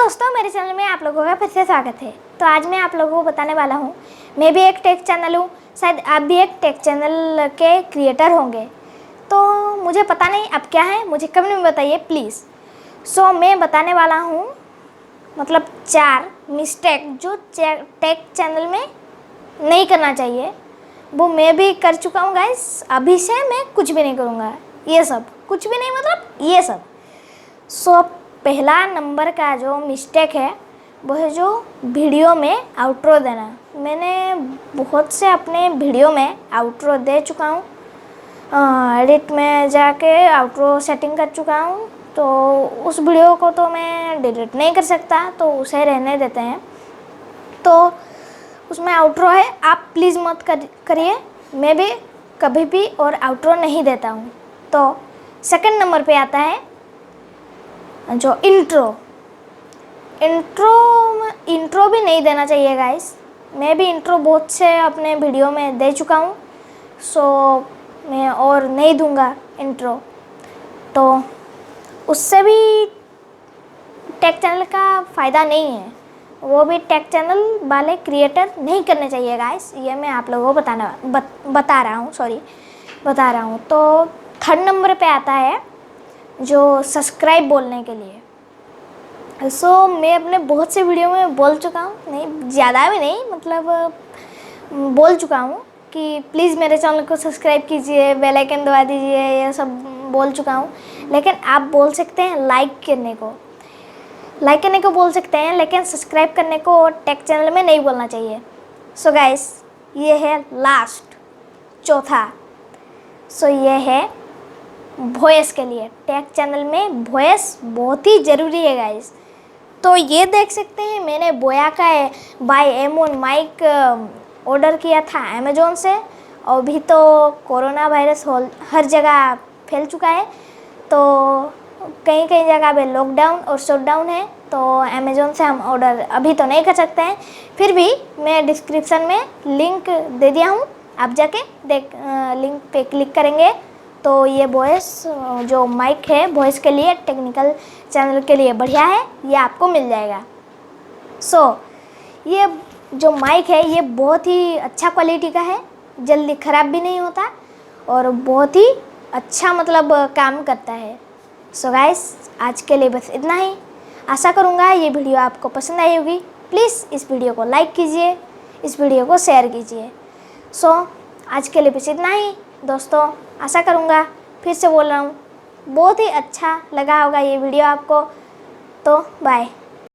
दोस्तों, मेरे चैनल में आप लोगों का फिर से स्वागत है। तो आज मैं आप लोगों को बताने वाला हूँ, मैं भी एक टेक चैनल हूँ, शायद आप भी एक टेक चैनल के क्रिएटर होंगे। तो मुझे पता नहीं अब क्या है, मुझे कमेंट में बताइए प्लीज़। मैं बताने वाला हूँ मतलब 4 मिस्टेक जो टेक चैनल में नहीं करना चाहिए, वो मैं भी कर चुका हूँ गाइस। अभी से मैं कुछ भी नहीं करूँगा, ये सब कुछ भी नहीं मतलब ये सब। पहला नंबर का जो मिस्टेक है वो है जो वीडियो में आउट्रो देना। मैंने बहुत से अपने वीडियो में आउट्रो दे चुका हूँ, एडिट में जाके आउट्रो सेटिंग कर चुका हूँ। तो उस वीडियो को तो मैं डिलीट नहीं कर सकता, तो उसे रहने देते हैं। तो उसमें आउट्रो है, आप प्लीज़ मत करिए, मैं भी कभी भी और आउट्रो नहीं देता हूँ। तो सेकंड नंबर पे आता है जो इंट्रो भी नहीं देना चाहिए गाइस। मैं भी इंट्रो बहुत से अपने वीडियो में दे चुका हूँ, मैं और नहीं दूंगा इंट्रो। तो उससे भी टेक चैनल का फ़ायदा नहीं है, वो भी टेक चैनल वाले क्रिएटर नहीं करने चाहिए गाइस। ये मैं आप लोगों को बता रहा हूँ। तो थर्ड नंबर पे आता है जो सब्सक्राइब बोलने के लिए। मैं अपने बहुत से वीडियो में बोल चुका हूँ, नहीं ज़्यादा भी नहीं, मतलब बोल चुका हूँ कि प्लीज़ मेरे चैनल को सब्सक्राइब कीजिए, बेल आइकन दबा दीजिए, ये सब बोल चुका हूँ। लेकिन आप बोल सकते हैं लाइक करने को बोल सकते हैं, लेकिन सब्सक्राइब करने को टेक चैनल में नहीं बोलना चाहिए। गाइस, ये है लास्ट चौथा। ये है वॉइस के लिए। टेक चैनल में वॉइस बहुत ही ज़रूरी है गाइस। तो ये देख सकते हैं, मैंने बोया का बाय M1 माइक ऑर्डर किया था अमेज़ोन से। और अभी तो कोरोना वायरस हर जगह फैल चुका है, तो कई जगह पे लॉकडाउन और शटडाउन है। तो अमेज़ोन से हम ऑर्डर अभी तो नहीं कर सकते हैं, फिर भी मैं डिस्क्रिप्शन में लिंक दे दिया हूँ, आप जाके लिंक पे क्लिक करेंगे तो ये वॉइस जो माइक है वॉइस के लिए, टेक्निकल चैनल के लिए बढ़िया है, ये आपको मिल जाएगा। ये जो माइक है ये बहुत ही अच्छा क्वालिटी का है, जल्दी ख़राब भी नहीं होता और बहुत ही अच्छा मतलब काम करता है। गाइस, आज के लिए बस इतना ही। आशा करूँगा ये वीडियो आपको पसंद आई होगी। प्लीज़ इस वीडियो को लाइक कीजिए, इस वीडियो को शेयर कीजिए। आज के लिए बस इतना ही दोस्तों। आशा करूँगा, फिर से बोल रहा हूँ, बहुत ही अच्छा लगा होगा ये वीडियो आपको। तो बाय।